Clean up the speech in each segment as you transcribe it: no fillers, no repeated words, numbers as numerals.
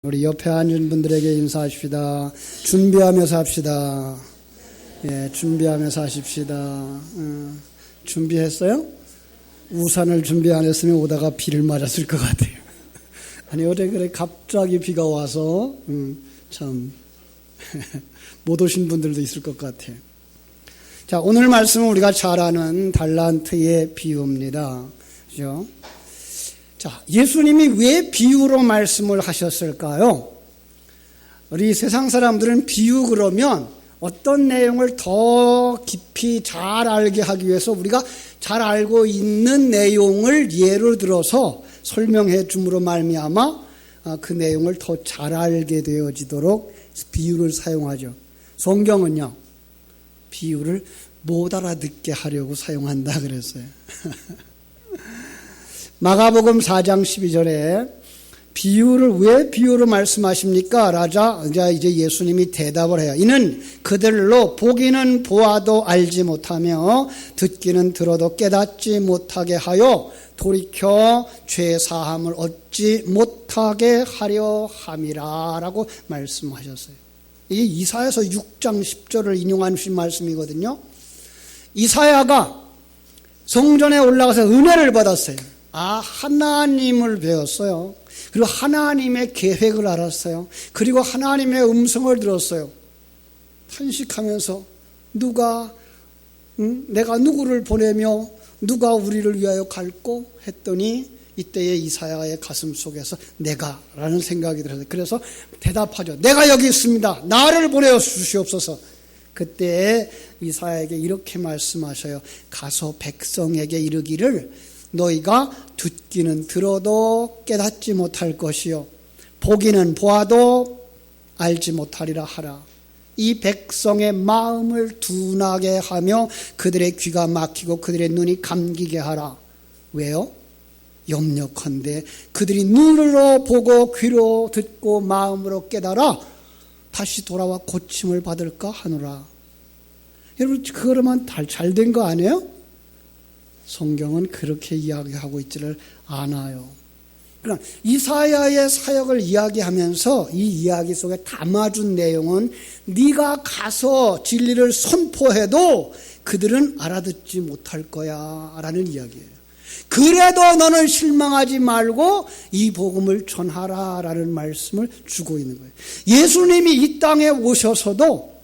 우리 옆에 앉은 분들에게 인사하십시다. 준비하면서 합시다. 예, 준비하면서 하십시다. 준비했어요? 우산을 준비 안 했으면 오다가 비를 맞았을 것 같아요. 아니, 어제 그래 갑자기 비가 와서 참 못 오신 분들도 있을 것 같아요. 자, 오늘 말씀은 우리가 잘 아는 달란트의 비유입니다. 그죠? 자, 예수님이 왜 비유로 말씀을 하셨을까요? 우리 세상 사람들은 비유 그러면 어떤 내용을 더 깊이 잘 알게 하기 위해서 우리가 잘 알고 있는 내용을 예를 들어서 설명해 줌으로 말미암아 그 내용을 더 잘 알게 되어지도록 비유를 사용하죠. 성경은요, 비유를 못 알아듣게 하려고 사용한다 그랬어요. 마가복음 4장 12절에 비유를 왜 비유로 말씀하십니까? 라자 이제 예수님이 대답을 해요. 이는 그들로 보기는 보아도 알지 못하며 듣기는 들어도 깨닫지 못하게 하여 돌이켜 죄사함을 얻지 못하게 하려 함이라 라고 말씀하셨어요. 이게 이사야서 6장 10절을 인용하신 말씀이거든요. 이사야가 성전에 올라가서 은혜를 받았어요. 하나님을 배웠어요. 그리고 하나님의 계획을 알았어요. 그리고 하나님의 음성을 들었어요. 탄식하면서 내가 누구를 보내며 누가 우리를 위하여 갈꼬 했더니 이때에 이사야의 가슴 속에서 내가라는 생각이 들었어요. 그래서 대답하죠. 내가 여기 있습니다. 나를 보내어 주시옵소서. 그때 이사야에게 이렇게 말씀하셔요. 가서 백성에게 이르기를 너희가 듣기는 들어도 깨닫지 못할 것이요 보기는 보아도 알지 못하리라 하라. 이 백성의 마음을 둔하게 하며 그들의 귀가 막히고 그들의 눈이 감기게 하라. 왜요? 염려컨대 그들이 눈으로 보고 귀로 듣고 마음으로 깨달아 다시 돌아와 고침을 받을까 하노라. 여러분, 그러면 잘 된 거 아니에요? 성경은 그렇게 이야기하고 있지를 않아요. 그러나 이사야의 사역을 이야기하면서 이 이야기 속에 담아준 내용은 네가 가서 진리를 선포해도 그들은 알아듣지 못할 거야 라는 이야기예요. 그래도 너는 실망하지 말고 이 복음을 전하라 라는 말씀을 주고 있는 거예요. 예수님이 이 땅에 오셔서도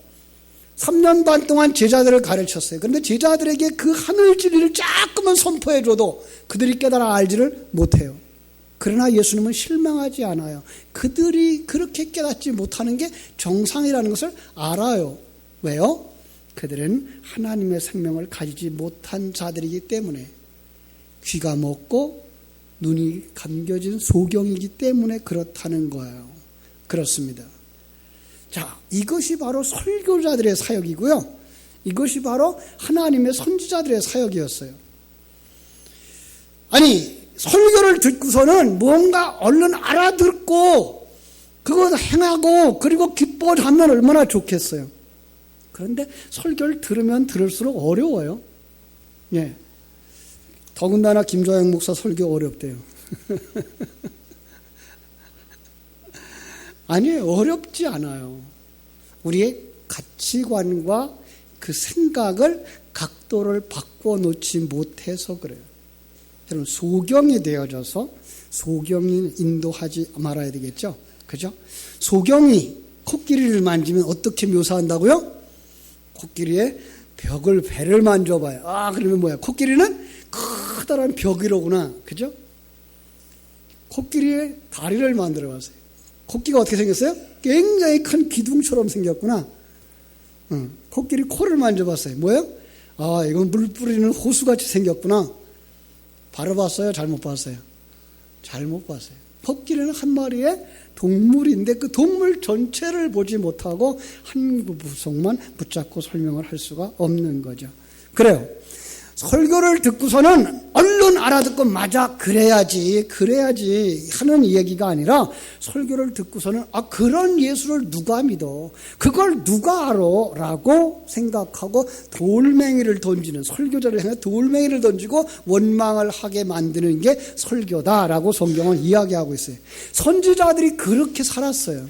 3년 반 동안 제자들을 가르쳤어요. 그런데 제자들에게 그 하늘 진리를 조금만 선포해줘도 그들이 깨달아 알지를 못해요. 그러나 예수님은 실망하지 않아요. 그들이 그렇게 깨닫지 못하는 게 정상이라는 것을 알아요. 왜요? 그들은 하나님의 생명을 가지지 못한 자들이기 때문에, 귀가 먹고 눈이 감겨진 소경이기 때문에 그렇다는 거예요. 그렇습니다. 자, 이것이 바로 설교자들의 사역이고요. 이것이 바로 하나님의 선지자들의 사역이었어요. 아니, 설교를 듣고서는 뭔가 얼른 알아듣고 그거 행하고 그리고 기뻐하면 얼마나 좋겠어요. 그런데 설교를 들으면 들을수록 어려워요. 예. 더군다나 김조영 목사 설교 어렵대요. 아니에요. 어렵지 않아요. 우리의 가치관과 그 생각을 각도를 바꿔놓지 못해서 그래요. 여러분, 소경이 되어져서 소경이 인도하지 말아야 되겠죠? 그죠? 소경이 코끼리를 만지면 어떻게 묘사한다고요? 코끼리의 배를 만져봐요. 그러면 뭐야? 코끼리는 커다란 벽이로구나. 그죠? 코끼리의 다리를 만들어 봤어요. 코끼리가 어떻게 생겼어요? 굉장히 큰 기둥처럼 생겼구나. 코끼리 코를 만져봤어요. 뭐예요? 이건 물 뿌리는 호수같이 생겼구나. 바로 봤어요? 잘못 봤어요? 잘못 봤어요. 코끼리는 한 마리의 동물인데 그 동물 전체를 보지 못하고 한 부속만 붙잡고 설명을 할 수가 없는 거죠. 그래요. 설교를 듣고서는 얼른 알아듣고 맞아 그래야지 하는 얘기가 아니라 설교를 듣고서는 그런 예수를 누가 믿어? 그걸 누가 알아? 라고 생각하고 돌멩이를 던지는, 설교자를 향해 돌멩이를 던지고 원망을 하게 만드는 게 설교다라고 성경은 이야기하고 있어요. 선지자들이 그렇게 살았어요.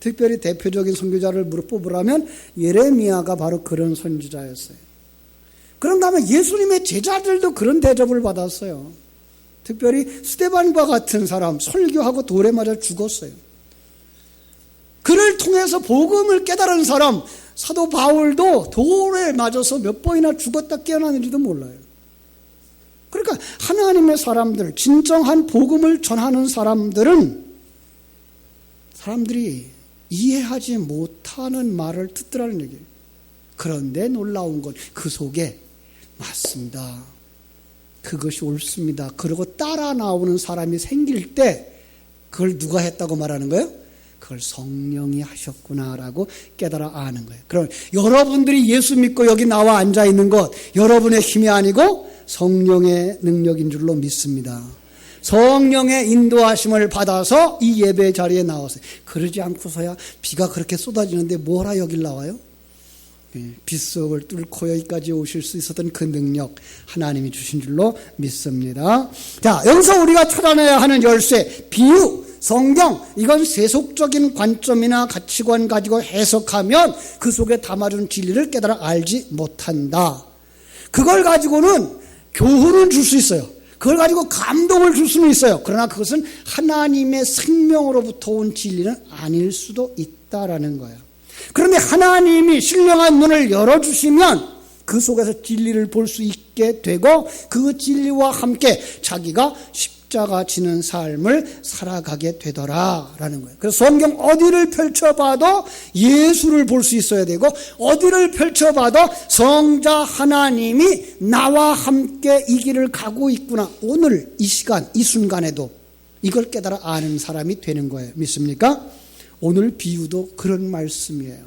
특별히 대표적인 선교자를 뽑으라면 예레미야가 바로 그런 선지자였어요. 그런가 하면 예수님의 제자들도 그런 대접을 받았어요. 특별히 스데반과 같은 사람, 설교하고 돌에 맞아 죽었어요. 그를 통해서 복음을 깨달은 사람, 사도 바울도 돌에 맞아서 몇 번이나 죽었다 깨어났는지도 몰라요. 그러니까 하나님의 사람들, 진정한 복음을 전하는 사람들은 사람들이 이해하지 못하는 말을 듣더라는 얘기예요. 그런데 놀라운 건 그 속에 맞습니다, 그것이 옳습니다, 그러고 따라 나오는 사람이 생길 때 그걸 누가 했다고 말하는 거예요? 그걸 성령이 하셨구나라고 깨달아 아는 거예요. 그럼 여러분들이 예수 믿고 여기 나와 앉아 있는 것 여러분의 힘이 아니고 성령의 능력인 줄로 믿습니다. 성령의 인도하심을 받아서 이 예배 자리에 나왔어요. 그러지 않고서야 비가 그렇게 쏟아지는데 뭐라 여길 나와요? 빗속을 뚫고 여기까지 오실 수 있었던 그 능력 하나님이 주신 줄로 믿습니다. 자, 여기서 우리가 찾아내야 하는 열쇠, 비유, 성경, 이건 세속적인 관점이나 가치관 가지고 해석하면 그 속에 담아준 진리를 깨달아 알지 못한다. 그걸 가지고는 교훈을 줄 수 있어요. 그걸 가지고 감동을 줄 수는 있어요. 그러나 그것은 하나님의 생명으로부터 온 진리는 아닐 수도 있다라는 거예요. 그런데 하나님이 신령한 눈을 열어주시면 그 속에서 진리를 볼 수 있게 되고 그 진리와 함께 자기가 십자가 지는 삶을 살아가게 되더라라는 거예요. 그래서 성경 어디를 펼쳐봐도 예수를 볼 수 있어야 되고 어디를 펼쳐봐도 성자 하나님이 나와 함께 이 길을 가고 있구나, 오늘 이 시간 이 순간에도 이걸 깨달아 아는 사람이 되는 거예요. 믿습니까? 오늘 비유도 그런 말씀이에요.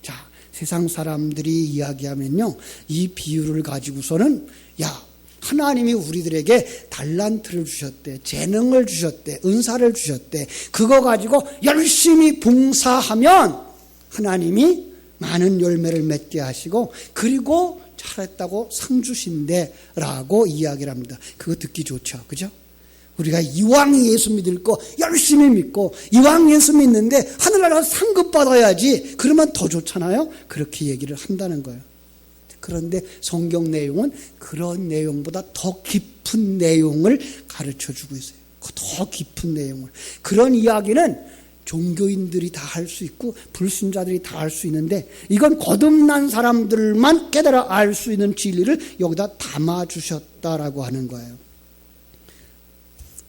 자, 세상 사람들이 이야기하면요, 이 비유를 가지고서는 하나님이 우리들에게 달란트를 주셨대, 재능을 주셨대, 은사를 주셨대, 그거 가지고 열심히 봉사하면 하나님이 많은 열매를 맺게 하시고 그리고 잘했다고 상 주신대 라고 이야기를 합니다. 그거 듣기 좋죠, 그죠? 우리가 이왕 예수 믿을 거 열심히 믿고 이왕 예수 믿는데 하늘나라 상급 받아야지, 그러면 더 좋잖아요. 그렇게 얘기를 한다는 거예요. 그런데 성경 내용은 그런 내용보다 더 깊은 내용을 가르쳐주고 있어요. 더 깊은 내용을. 그런 이야기는 종교인들이 다 할 수 있고 불신자들이 다 할 수 있는데 이건 거듭난 사람들만 깨달아 알 수 있는 진리를 여기다 담아주셨다라고 하는 거예요.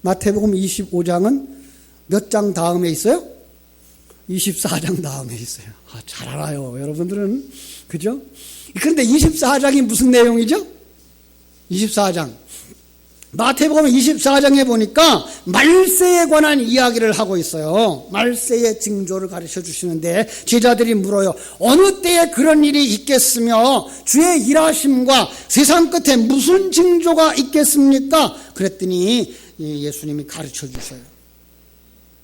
마태복음 25장은 몇 장 다음에 있어요? 24장 다음에 있어요. 잘 알아요, 여러분들은. 그죠? 그런데 24장이 무슨 내용이죠? 24장. 마태복음 24장에 보니까 말세에 관한 이야기를 하고 있어요. 말세의 징조를 가르쳐 주시는데 제자들이 물어요. 어느 때에 그런 일이 있겠으며 주의 일하심과 세상 끝에 무슨 징조가 있겠습니까? 그랬더니 예수님이 가르쳐 주셔요.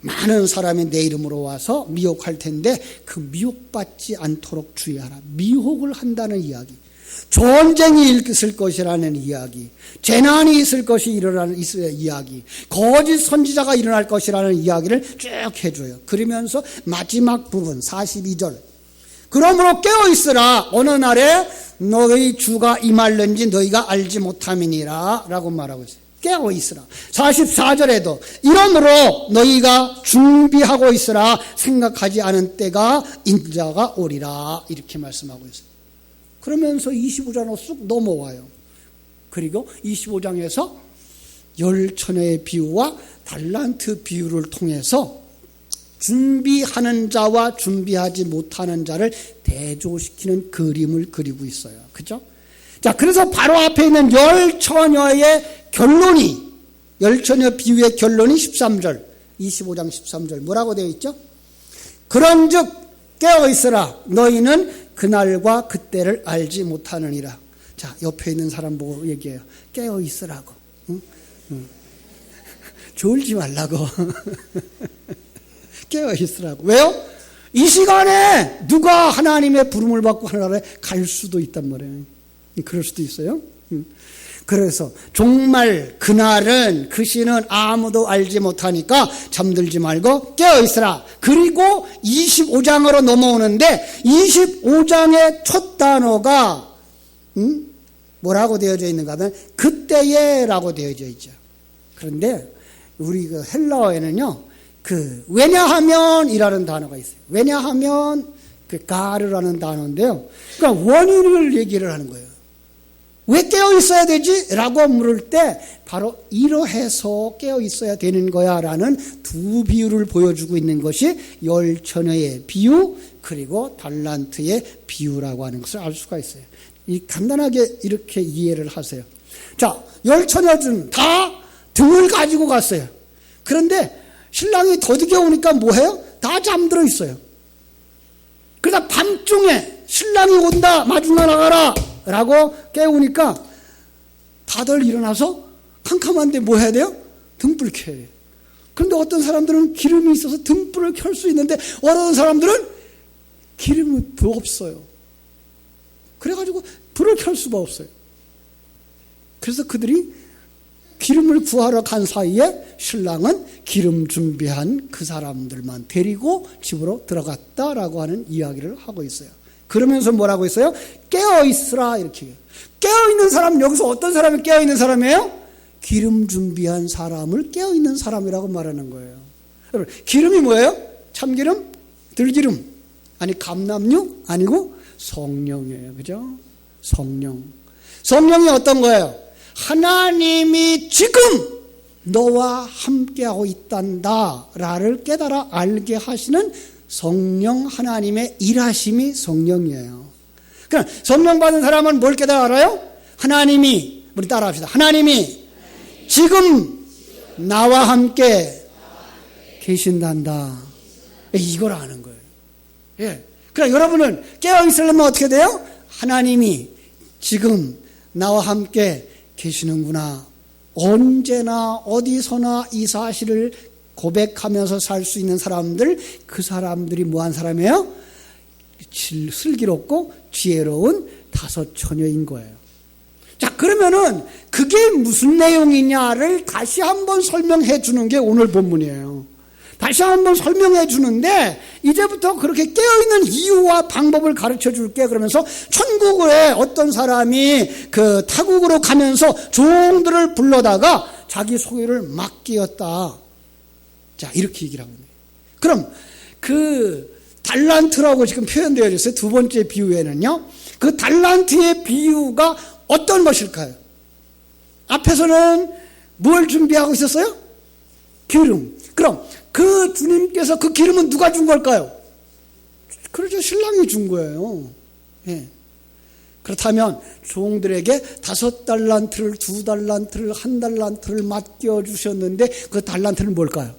많은 사람이 내 이름으로 와서 미혹할 텐데 그 미혹받지 않도록 주의하라. 미혹을 한다는 이야기, 전쟁이 있을 것이라는 이야기, 재난이 있을 것이 일어나는 이야기, 거짓 선지자가 일어날 것이라는 이야기를 쭉 해줘요. 그러면서 마지막 부분 42절, 그러므로 깨어있으라. 어느 날에 너희 주가 임할는지 너희가 알지 못함이니라 라고 말하고 있어요. 깨어있으라. 44절에도 이러므로 너희가 준비하고 있으라. 생각하지 않은 때가 인자가 오리라 이렇게 말씀하고 있어요. 그러면서 25장으로 쑥 넘어와요. 그리고 25장에서 열처녀의 비유와 달란트 비유를 통해서 준비하는 자와 준비하지 못하는 자를 대조시키는 그림을 그리고 있어요. 그죠? 자, 그래서 바로 앞에 있는 열처녀의 결론이, 열처녀 비유의 결론이 13절, 25장 13절 뭐라고 되어 있죠? 그런즉 깨어있으라. 너희는 그날과 그때를 알지 못하느니라. 자, 옆에 있는 사람 보고 얘기해요. 깨어 있으라고. 응? 응. 졸지 말라고. 깨어 있으라고. 왜요? 이 시간에 누가 하나님의 부름을 받고 하나님에 갈 수도 있단 말이에요. 그럴 수도 있어요. 그래서 정말 그날은 그 시는 아무도 알지 못하니까 잠들지 말고 깨어 있으라. 그리고 25장으로 넘어오는데 25장의 첫 단어가 뭐라고 되어져 있는가 하면 그때에라고 되어져 있죠. 그런데 우리 그 헬라어에는요, 그 왜냐하면이라는 단어가 있어요. 왜냐하면 그 가르라는 단어인데요. 그러니까 원인을 얘기를 하는 거예요. 왜 깨어 있어야 되지? 라고 물을 때 바로 이러해서 깨어 있어야 되는 거야 라는 두 비유를 보여주고 있는 것이 열처녀의 비유 그리고 달란트의 비유라고 하는 것을 알 수가 있어요. 이 간단하게 이렇게 이해를 하세요. 자, 열처녀들은 다 등을 가지고 갔어요. 그런데 신랑이 더디게 오니까 뭐해요? 다 잠들어 있어요. 그러다 밤중에 신랑이 온다, 마중나 나가라 라고 깨우니까 다들 일어나서 캄캄한데 뭐 해야 돼요? 등불 켜야 돼요. 그런데 어떤 사람들은 기름이 있어서 등불을 켤 수 있는데 어떤 사람들은 기름이 없어요. 그래가지고 불을 켤 수가 없어요. 그래서 그들이 기름을 구하러 간 사이에 신랑은 기름 준비한 그 사람들만 데리고 집으로 들어갔다라고 하는 이야기를 하고 있어요. 그러면서 뭐라고 있어요? 깨어있으라 이렇게. 깨어있는 사람, 여기서 어떤 사람이 깨어있는 사람이에요? 기름 준비한 사람을 깨어있는 사람이라고 말하는 거예요. 여러분, 기름이 뭐예요? 참기름? 들기름? 아니 감람류? 아니고 성령이에요. 그죠? 성령. 성령이 어떤 거예요? 하나님이 지금 너와 함께하고 있단다 라를 깨달아 알게 하시는 성령, 하나님의 일하심이 성령이에요. 그럼 성령 받은 사람은 뭘 깨달아 알아요? 하나님이, 우리 따라합시다. 하나님이 지금 나와 함께 계신단다. 이걸 아는 거예요. 예. 그럼 여러분은 깨어있으려면 어떻게 돼요? 하나님이 지금 나와 함께 계시는구나. 언제나 어디서나 이 사실을 고백하면서 살 수 있는 사람들, 그 사람들이 뭐한 사람이에요? 슬기롭고 지혜로운 다섯 처녀인 거예요. 자, 그러면은 그게 무슨 내용이냐를 다시 한번 설명해 주는 게 오늘 본문이에요. 다시 한번 설명해 주는데 이제부터 그렇게 깨어있는 이유와 방법을 가르쳐 줄게 그러면서 천국에 어떤 사람이 그 타국으로 가면서 종들을 불러다가 자기 소유를 맡기었다. 자, 이렇게 얘기를 하고 있네요. 그럼 그 달란트라고 지금 표현되어 있어요. 두 번째 비유에는요. 그 달란트의 비유가 어떤 것일까요? 앞에서는 뭘 준비하고 있었어요? 기름. 그럼 그 주님께서 그 기름은 누가 준 걸까요? 그렇죠. 신랑이 준 거예요. 예. 그렇다면 종들에게 5달란트를 2달란트를 1달란트를 맡겨주셨는데 그 달란트는 뭘까요?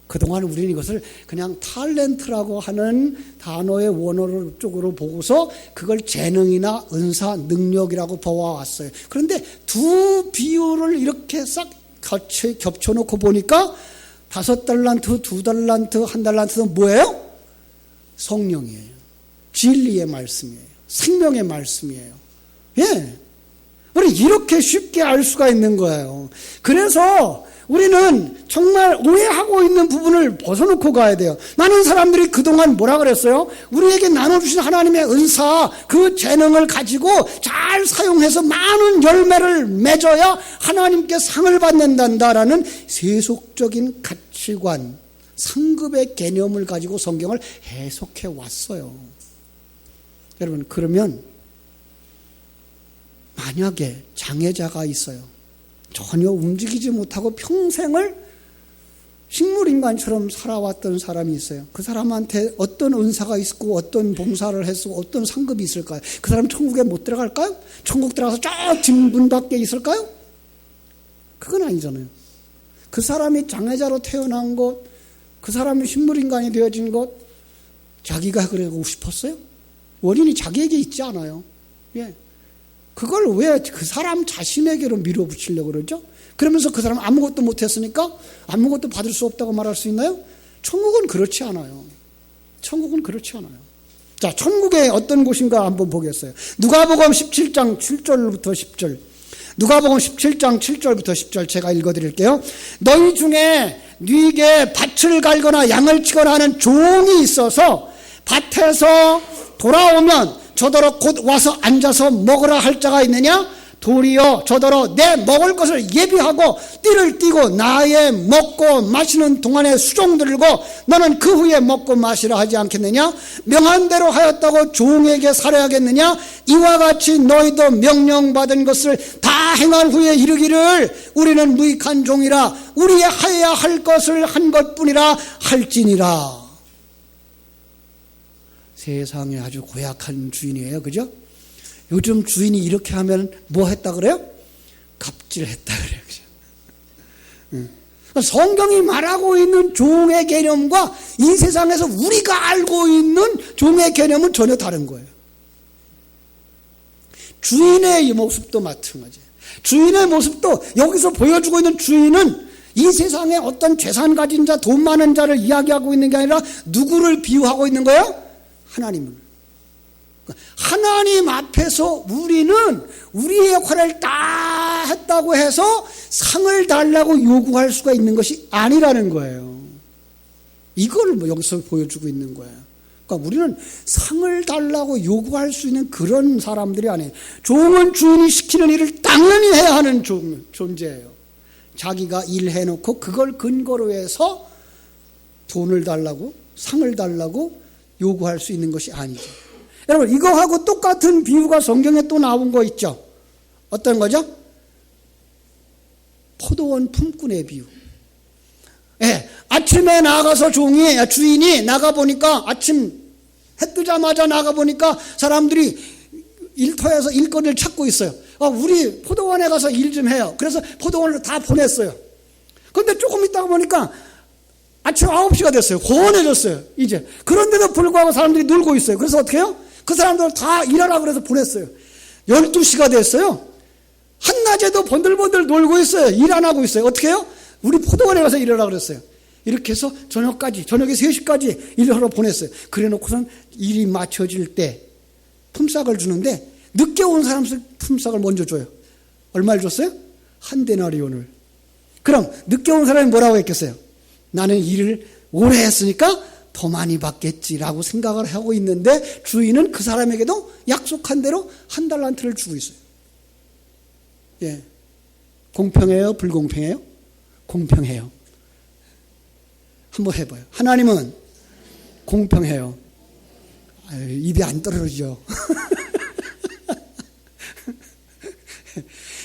그동안 우리는 이것을 그냥 탤런트라고 하는 단어의 원어를 쪽으로 보고서 그걸 재능이나 은사, 능력이라고 보아왔어요. 그런데 두 비유를 이렇게 싹 겹쳐놓고 보니까 5달란트, 2달란트, 1달란트는 뭐예요? 성령이에요. 진리의 말씀이에요. 생명의 말씀이에요. 예. 우리 이렇게 쉽게 알 수가 있는 거예요. 그래서 우리는 정말 오해하고 있는 부분을 벗어놓고 가야 돼요. 많은 사람들이 그동안 뭐라 그랬어요? 우리에게 나눠주신 하나님의 은사, 그 재능을 가지고 잘 사용해서 많은 열매를 맺어야 하나님께 상을 받는다라는 세속적인 가치관, 상급의 개념을 가지고 성경을 해석해 왔어요. 여러분, 그러면 만약에 장애자가 있어요. 전혀 움직이지 못하고 평생을 식물인간처럼 살아왔던 사람이 있어요. 그 사람한테 어떤 은사가 있고 어떤 봉사를 했고 어떤 상급이 있을까요? 그 사람 천국에 못 들어갈까요? 천국 들어가서 저 뒷문 밖에 있을까요? 그건 아니잖아요. 그 사람이 장애자로 태어난 것, 그 사람이 식물인간이 되어진 것, 자기가 그러고 싶었어요? 원인이 자기에게 있지 않아요. 예. 그걸 왜 그 사람 자신에게로 밀어붙이려고 그러죠? 그러면서 그 사람 아무것도 못했으니까 아무것도 받을 수 없다고 말할 수 있나요? 천국은 그렇지 않아요. 천국은 그렇지 않아요. 자, 천국에 어떤 곳인가 한번 보겠어요. 누가복음 17장 7절부터 10절. 누가복음 17장 7절부터 10절 제가 읽어드릴게요. 너희 중에 네게 밭을 갈거나 양을 치거나 하는 종이 있어서 밭에서 돌아오면 저더러 곧 와서 앉아서 먹으라 할 자가 있느냐? 도리어 저더러 내 먹을 것을 예비하고 띠를 띠고 나의 먹고 마시는 동안에 수종 들고 너는 그 후에 먹고 마시라 하지 않겠느냐? 명한 대로 하였다고 종에게 살해하겠느냐? 이와 같이 너희도 명령받은 것을 다 행한 후에 이르기를 우리는 무익한 종이라 우리의 하여야 할 것을 한 것뿐이라 할지니라. 세상에 아주 고약한 주인이에요. 그죠? 요즘 주인이 이렇게 하면 뭐 했다 그래요? 갑질했다 그래요. 그죠? 성경이 말하고 있는 종의 개념과 이 세상에서 우리가 알고 있는 종의 개념은 전혀 다른 거예요. 주인의 모습도 마찬가지예요. 주인의 모습도 여기서 보여주고 있는 주인은 이 세상에 어떤 재산 가진 자, 돈 많은 자를 이야기하고 있는 게 아니라 누구를 비유하고 있는 거예요? 하나님을. 하나님 앞에서 우리는 우리의 역할을 다 했다고 해서 상을 달라고 요구할 수가 있는 것이 아니라는 거예요. 이걸 여기서 보여주고 있는 거예요. 그러니까 우리는 상을 달라고 요구할 수 있는 그런 사람들이 아니에요. 종은 주인이 시키는 일을 당연히 해야 하는 존재예요. 자기가 일해놓고 그걸 근거로 해서 돈을 달라고 상을 달라고 요구할 수 있는 것이 아니죠. 여러분, 이거하고 똑같은 비유가 성경에 또 나온 거 있죠. 어떤 거죠? 포도원 품꾼의 비유. 예, 아침에 나가서 주인이 나가보니까 아침 해 뜨자마자 나가보니까 사람들이 일터에서 일거리를 찾고 있어요. 우리 포도원에 가서 일 좀 해요. 그래서 포도원을 다 보냈어요. 그런데 조금 있다가 보니까 아침 9시가 됐어요. 고원해졌어요. 이제. 그런데도 불구하고 사람들이 놀고 있어요. 그래서 어떻게 해요? 그 사람들 다 일하라 그래서 보냈어요. 12시가 됐어요. 한낮에도 번들번들 놀고 있어요. 일 안 하고 있어요. 어떻게 해요? 우리 포도원에 가서 일하라 그랬어요. 이렇게 해서 저녁에 3시까지 일하러 보냈어요. 그래 놓고선 일이 맞춰질 때 품삯을 주는데 늦게 온 사람 품삯을 먼저 줘요. 얼마를 줬어요? 한 데나리온을. 그럼 늦게 온 사람이 뭐라고 했겠어요? 나는 일을 오래 했으니까 더 많이 받겠지라고 생각을 하고 있는데 주인은 그 사람에게도 약속한 대로 한 달란트를 주고 있어요. 예. 공평해요? 불공평해요? 공평해요. 한번 해봐요. 하나님은 공평해요. 입이 안 떨어지죠.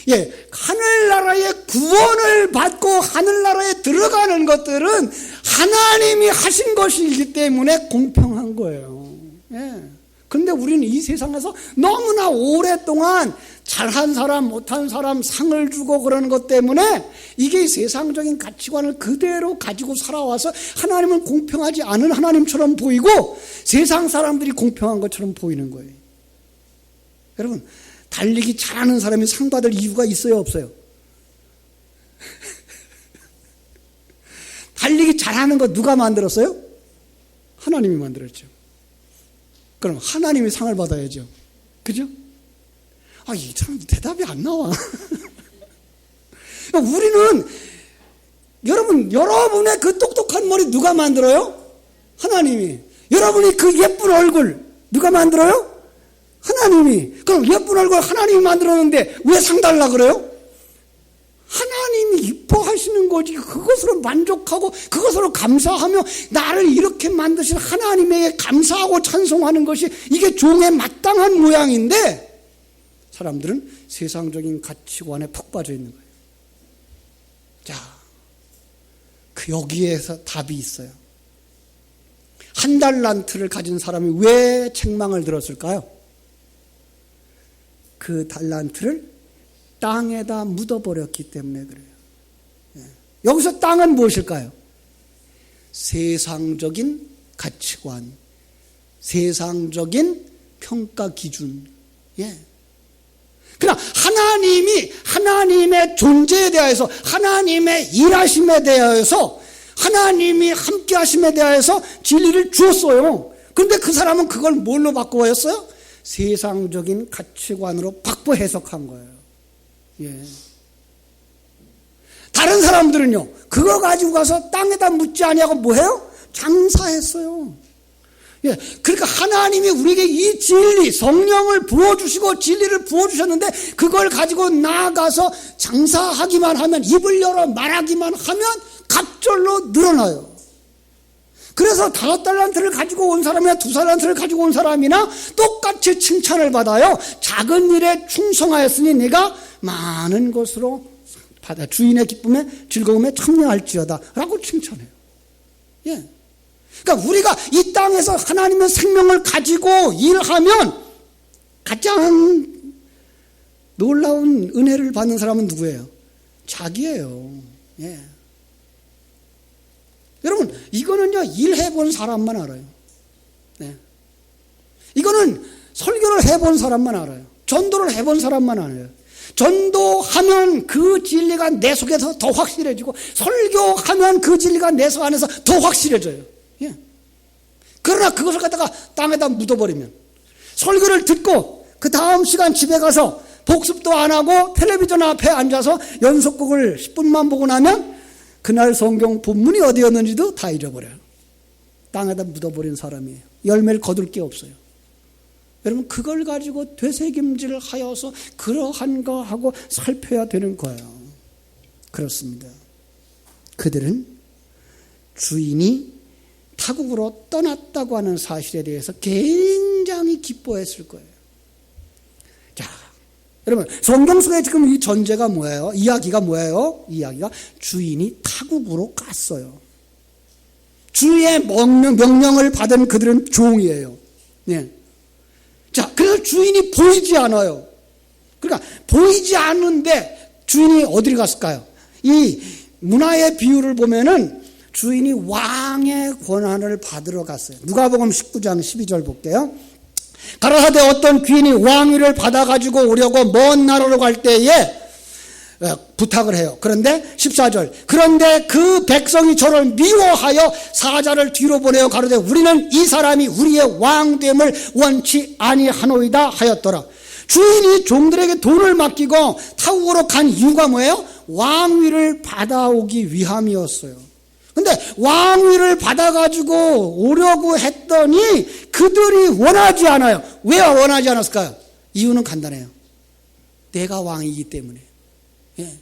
예, 하늘나라의 구원을 받고 하늘나라에 들어가는 것들은 하나님이 하신 것이기 때문에 공평한 거예요. 예. 그런데 우리는 이 세상에서 너무나 오랫동안 잘한 사람, 못한 사람 상을 주고 그러는 것 때문에 이게 세상적인 가치관을 그대로 가지고 살아와서 하나님은 공평하지 않은 하나님처럼 보이고 세상 사람들이 공평한 것처럼 보이는 거예요. 여러분, 달리기 잘하는 사람이 상 받을 이유가 있어요, 없어요? 달리기 잘하는 거 누가 만들었어요? 하나님이 만들었죠. 그럼 하나님이 상을 받아야죠. 그죠? 이 사람 대답이 안 나와. 우리는 여러분의 그 똑똑한 머리 누가 만들어요? 하나님이. 여러분이 그 예쁜 얼굴 누가 만들어요? 하나님이. 그럼 예쁜 얼굴 하나님이 만들었는데 왜 상 달라 그래요? 하나님이 이뻐하시는 거지. 그것으로 만족하고 그것으로 감사하며 나를 이렇게 만드신 하나님에게 감사하고 찬송하는 것이 이게 종에 마땅한 모양인데 사람들은 세상적인 가치관에 푹 빠져 있는 거예요. 자, 여기에서 답이 있어요. 한 달란트를 가진 사람이 왜 책망을 들었을까요? 그 달란트를 땅에다 묻어버렸기 때문에 그래요. 여기서 땅은 무엇일까요? 세상적인 가치관, 세상적인 평가 기준. 예. 그러나 하나님이 하나님의 존재에 대하여서, 하나님의 일하심에 대하여서, 하나님이 함께 하심에 대하여서 진리를 주었어요. 그런데 그 사람은 그걸 뭘로 바꿔버렸어요? 세상적인 가치관으로 바꿔 해석한 거예요. 예. 다른 사람들은요, 그거 가지고 가서 땅에다 묻지 아니하고 뭐해요? 장사했어요. 예. 그러니까 하나님이 우리에게 이 진리, 성령을 부어주시고 진리를 부어주셨는데 그걸 가지고 나아가서 장사하기만 하면, 입을 열어 말하기만 하면 갑절로 늘어나요. 그래서 5달란트를 가지고 온 사람이나 2달란트를 가지고 온 사람이나 똑같이 칭찬을 받아요. 작은 일에 충성하였으니 내가 많은 것으로 받아 주인의 기쁨에 즐거움에 참여할지어다 라고 칭찬해요. 예. 그러니까 우리가 이 땅에서 하나님의 생명을 가지고 일하면 가장 놀라운 은혜를 받는 사람은 누구예요? 자기예요. 예. 여러분, 이거는요, 일해본 사람만 알아요. 네. 이거는 설교를 해본 사람만 알아요. 전도를 해본 사람만 알아요. 전도하면 그 진리가 내 속에서 더 확실해지고, 설교하면 그 진리가 내 속 안에서 더 확실해져요. 예. 그러나 그것을 갖다가 땅에다 묻어버리면, 설교를 듣고 그 다음 시간 집에 가서 복습도 안 하고 텔레비전 앞에 앉아서 연속극을 10분만 보고 나면 그날 성경 본문이 어디였는지도 다 잊어버려요. 땅에다 묻어버린 사람이에요. 열매를 거둘 게 없어요. 여러분, 그걸 가지고 되새김질을 하여서 그러한 거 하고 살펴야 되는 거예요. 그렇습니다. 그들은 주인이 타국으로 떠났다고 하는 사실에 대해서 굉장히 기뻐했을 거예요. 자, 여러분, 성경 속에 지금 이 전제가 뭐예요? 이야기가 뭐예요? 이야기가 주인이 타국으로 갔어요. 주의 명령을 받은 그들은 종이에요. 네. 자, 그래서 주인이 보이지 않아요. 그러니까 보이지 않는데 주인이 어디를 갔을까요? 이 문화의 비유를 보면은 주인이 왕의 권한을 받으러 갔어요. 누가복음 19장 12절 볼게요. 가라사대 어떤 귀인이 왕위를 받아가지고 오려고 먼 나라로 갈 때에 부탁을 해요. 그런데 14절, 그런데 그 백성이 저를 미워하여 사자를 뒤로 보내어 가로되 우리는 이 사람이 우리의 왕됨을 원치 아니하노이다 하였더라. 주인이 종들에게 돈을 맡기고 타국으로 간 이유가 뭐예요? 왕위를 받아오기 위함이었어요. 근데 왕위를 받아가지고 오려고 했더니 그들이 원하지 않아요. 왜 원하지 않았을까요? 이유는 간단해요. 내가 왕이기 때문에. 예.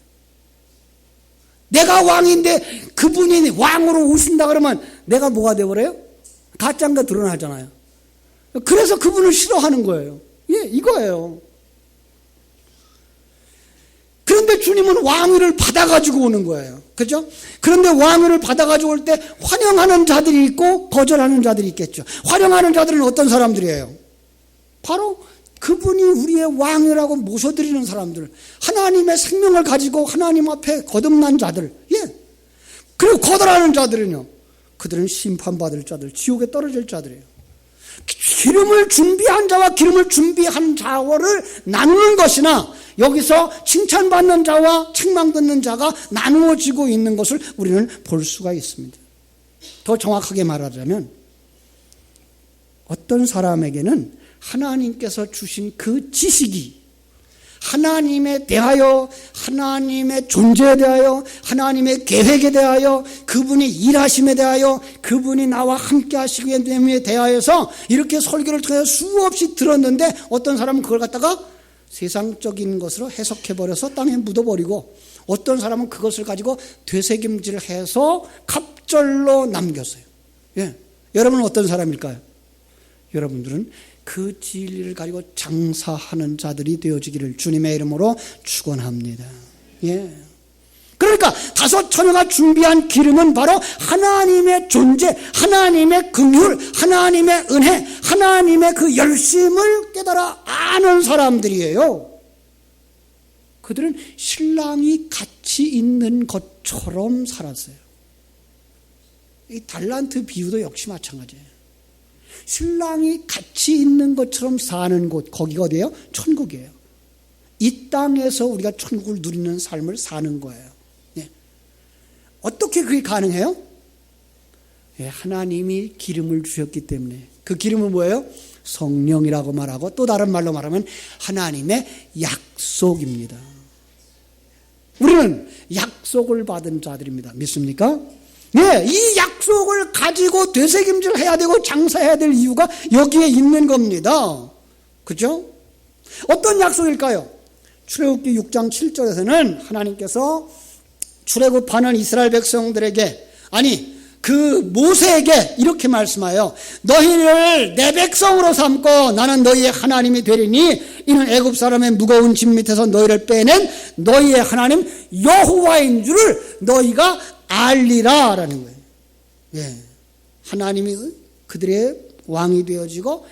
내가 왕인데 그분이 왕으로 오신다 그러면 내가 뭐가 되어버려요? 가짜인 거 드러나잖아요. 그래서 그분을 싫어하는 거예요. 예, 이거예요. 그런데 주님은 왕위를 받아가지고 오는 거예요. 그죠? 그런데 왕위를 받아가지고 올 때 환영하는 자들이 있고 거절하는 자들이 있겠죠. 환영하는 자들은 어떤 사람들이에요? 바로 그분이 우리의 왕이라고 모셔드리는 사람들, 하나님의 생명을 가지고 하나님 앞에 거듭난 자들. 예. 그리고 거절하는 자들은요, 그들은 심판받을 자들, 지옥에 떨어질 자들이에요. 기름을 준비한 자와 기름을 준비한 자와를 나누는 것이나 여기서 칭찬받는 자와 책망듣는 자가 나누어지고 있는 것을 우리는 볼 수가 있습니다. 더 정확하게 말하자면 어떤 사람에게는 하나님께서 주신 그 지식이 하나님에 대하여, 하나님의 존재에 대하여, 하나님의 계획에 대하여, 그분이 일하심에 대하여, 그분이 나와 함께 하시기 때문에 대하여서 이렇게 설교를 통해 수없이 들었는데 어떤 사람은 그걸 갖다가 세상적인 것으로 해석해버려서 땅에 묻어버리고 어떤 사람은 그것을 가지고 되새김질해서 갑절로 남겼어요. 예. 여러분은 어떤 사람일까요? 여러분들은 그 진리를 가지고 장사하는 자들이 되어지기를 주님의 이름으로 축원합니다. 예. 그러니까 5처녀가 준비한 기름은 바로 하나님의 존재, 하나님의 긍휼, 하나님의 은혜, 하나님의 그 열심을 깨달아 아는 사람들이에요. 그들은 신랑이 같이 있는 것처럼 살았어요. 이 달란트 비유도 역시 마찬가지예요. 신랑이 같이 있는 것처럼 사는 곳, 거기가 어디예요? 천국이에요. 이 땅에서 우리가 천국을 누리는 삶을 사는 거예요. 예. 어떻게 그게 가능해요? 예, 하나님이 기름을 주셨기 때문에. 그 기름은 뭐예요? 성령이라고 말하고, 또 다른 말로 말하면 하나님의 약속입니다. 우리는 약속을 받은 자들입니다. 믿습니까? 네, 이 약속을 가지고 되새김질 해야 되고 장사해야 될 이유가 여기에 있는 겁니다. 그죠? 어떤 약속일까요? 출애굽기 6장 7절에서는 하나님께서 출애굽하는 이스라엘 백성들에게, 아니 그 모세에게 이렇게 말씀하여 너희를 내 백성으로 삼고 나는 너희의 하나님이 되리니 이는 애굽 사람의 무거운 짐 밑에서 너희를 빼낸 너희의 하나님 여호와인 줄을 너희가 알리라 라는 거예요. 예. 하나님이 그들의 왕이 되어지고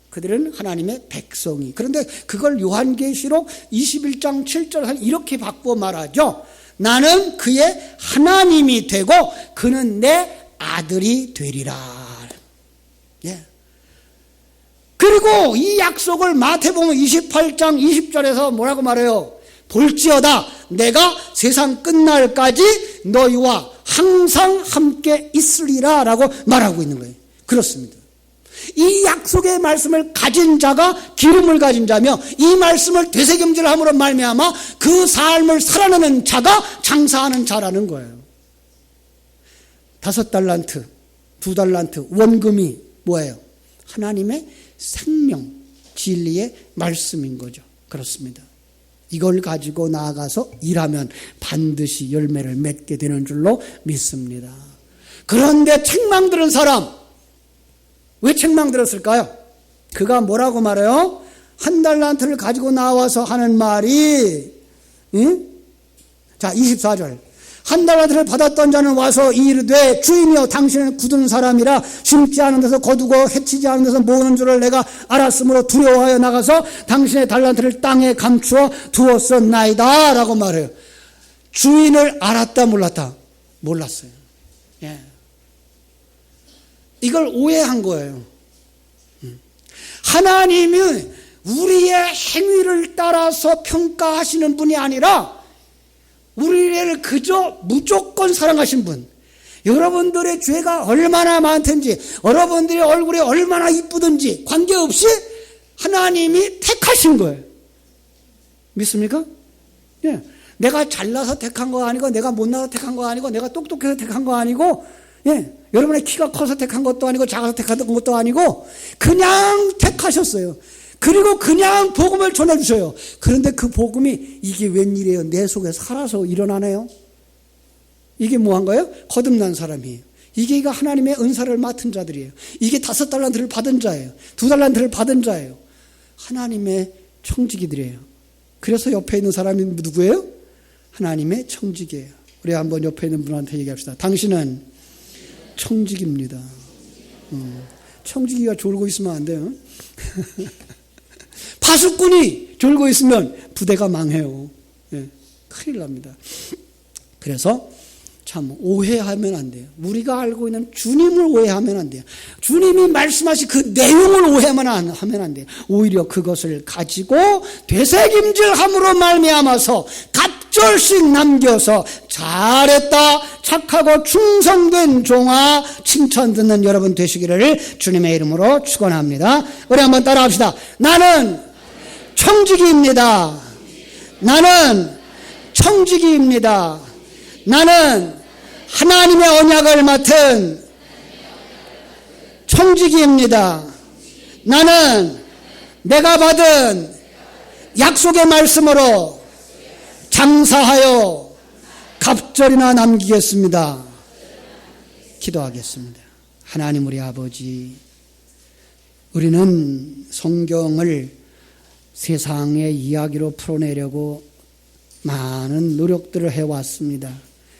그들은 하나님의 백성이. 그런데 그걸 요한계시록 21장 7절에 이렇게 바꾸어 말하죠. 나는 그의 하나님이 되고 그는 내 아들이 되리라. 예. 그리고 이 약속을 마태복음 28장 20절에서 뭐라고 말해요? 볼지어다 내가 세상 끝날까지 너희와 항상 함께 있으리라 라고 말하고 있는 거예요. 그렇습니다. 이 약속의 말씀을 가진 자가 기름을 가진 자며 이 말씀을 되새김질함으로 말미암아 그 삶을 살아내는 자가 장사하는 자라는 거예요. 5달란트, 2달란트, 원금이 뭐예요? 하나님의 생명, 진리의 말씀인 거죠. 그렇습니다. 이걸 가지고 나아가서 일하면 반드시 열매를 맺게 되는 줄로 믿습니다. 그런데 책망 들은 사람, 왜 책망 들었을까요? 그가 뭐라고 말해요? 1달란트를 가지고 나와서 하는 말이, 응? 자, 24절. 1달란트를 받았던 자는 와서 이르되 주인이여 당신은 굳은 사람이라 심지 않은 데서 거두고 해치지 않은 데서 모으는 줄을 내가 알았으므로 두려워하여 나가서 당신의 달란트를 땅에 감추어 두었었나이다 라고 말해요. 주인을 알았다 몰랐다? 몰랐어요. 예. 이걸 오해한 거예요. 하나님이 우리의 행위를 따라서 평가하시는 분이 아니라 우리를 그저 무조건 사랑하신 분, 여러분들의 죄가 얼마나 많든지 여러분들의 얼굴이 얼마나 이쁘든지 관계없이 하나님이 택하신 거예요. 믿습니까? 예. 내가 잘나서 택한 거 아니고 내가 못나서 택한 거 아니고 내가 똑똑해서 택한 거 아니고, 예. 여러분의 키가 커서 택한 것도 아니고 작아서 택한 것도 아니고 그냥 택하셨어요. 그리고 그냥 복음을 전해주셔요. 그런데 그 복음이 이게 웬일이에요? 내 속에 살아서 일어나네요. 이게 뭐한 거예요? 거듭난 사람이에요. 이게 하나님의 은사를 맡은 자들이에요. 이게 5달란트를 받은 자예요. 2달란트를 받은 자예요. 하나님의 청지기들이에요. 그래서 옆에 있는 사람이 누구예요? 하나님의 청지기예요. 우리 한번 옆에 있는 분한테 얘기합시다. 당신은 청지기입니다. 청지기가 졸고 있으면 안 돼요. 파수꾼이 졸고 있으면 부대가 망해요. 예, 큰일 납니다. 그래서 참 오해하면 안 돼요. 우리가 알고 있는 주님을 오해하면 안 돼요. 주님이 말씀하신 그 내용을 오해하면 안 돼요. 오히려 그것을 가지고 되새김질함으로 말미암아서 갑절씩 남겨서 잘했다, 착하고 충성된 종아 칭찬 듣는 여러분 되시기를 주님의 이름으로 축원합니다. 우리 한번 따라합시다. 나는 청지기입니다. 나는 청지기입니다. 나는 하나님의 언약을 맡은 청지기입니다. 나는 내가 받은 약속의 말씀으로 장사하여 갑절이나 남기겠습니다. 기도하겠습니다. 하나님 우리 아버지, 우리는 성경을 세상의 이야기로 풀어내려고 많은 노력들을 해왔습니다.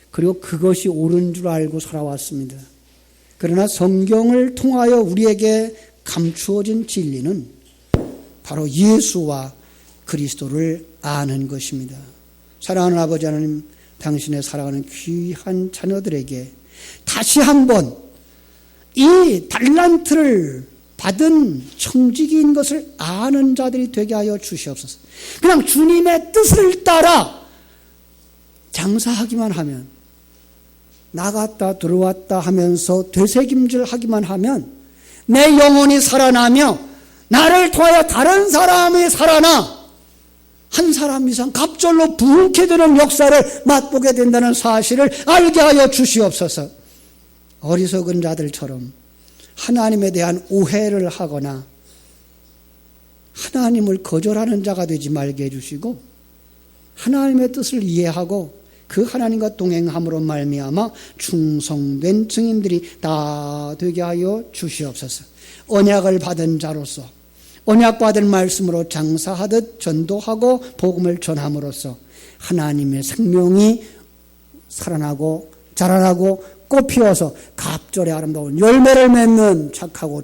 그리고 그것이 옳은 줄 알고 살아왔습니다. 그러나 성경을 통하여 우리에게 감추어진 진리는 바로 예수와 그리스도를 아는 것입니다. 사랑하는 아버지 하나님, 당신의 사랑하는 귀한 자녀들에게 다시 한번 이 달란트를 받은 청지기인 것을 아는 자들이 되게 하여 주시옵소서. 그냥 주님의 뜻을 따라 장사하기만 하면, 나갔다 들어왔다 하면서 되새김질 하기만 하면 내 영혼이 살아나며 나를 통하여 다른 사람이 살아나 한 사람 이상 갑절로 부흥케 되는 역사를 맛보게 된다는 사실을 알게 하여 주시옵소서. 어리석은 자들처럼 하나님에 대한 오해를 하거나 하나님을 거절하는 자가 되지 말게 해주시고, 하나님의 뜻을 이해하고 그 하나님과 동행함으로 말미암아 충성된 증인들이 다 되게 하여 주시옵소서. 언약을 받은 자로서 언약받은 말씀으로 장사하듯 전도하고 복음을 전함으로써 하나님의 생명이 살아나고 자라나고 꽃피워서 갑절의 아름다운 열매를 맺는 착하고